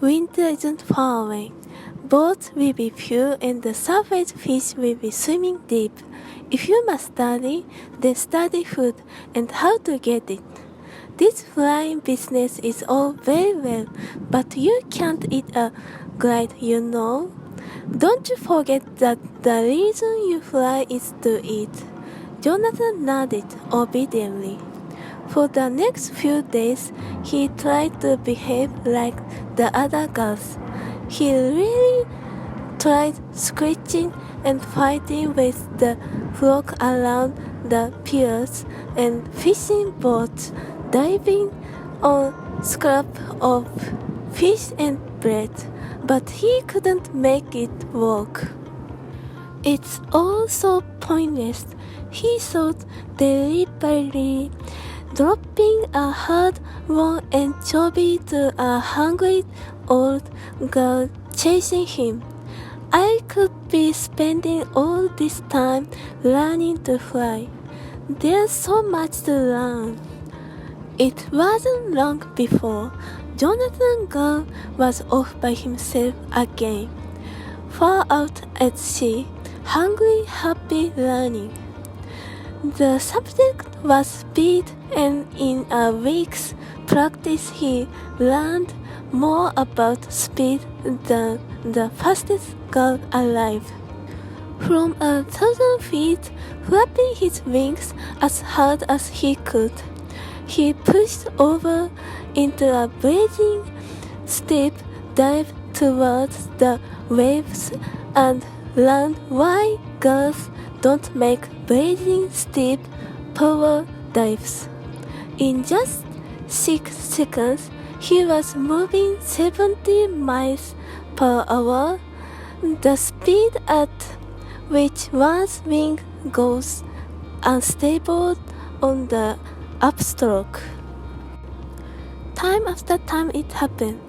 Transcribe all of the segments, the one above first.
Winter isn't far away. Boats will be few and the surface fish will be swimming deep. If you must study, then study food and how to get it. This flying business is all very well, but you can't eat a glide, you know. Don't you forget that the reason you fly is to eat. Jonathan nodded obediently. For the next few days, he tried to behave like the other girls. He really tried screeching and fighting with the flock around the piers and fishing boats, diving on scraps of fish and bread, but he couldn't make it work. It's all so pointless, he thought deliberately, dropping a hard-won anchovy to a hungry old girl chasing him. I could be spending all this time learning to fly. There's so much to learn. It wasn't long before Jonathan Gull was off by himself again, far out at sea, hungry, happy, learning. The subject was speed, and in a week's practice he learned more about speed than the fastest gull alive. From 1,000 feet, flapping his wings as hard as he could, he pushed over into a blazing steep dive towards the waves and learned why gulls don't make blazing steep power dives. In just 6 seconds, he was moving 70 miles per hour, the speed at which one's wing goes unstable on the upstroke. Time after time it happened.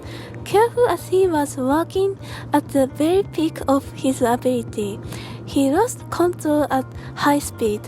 Careful as he was working at the very peak of his ability, he lost control at high speed.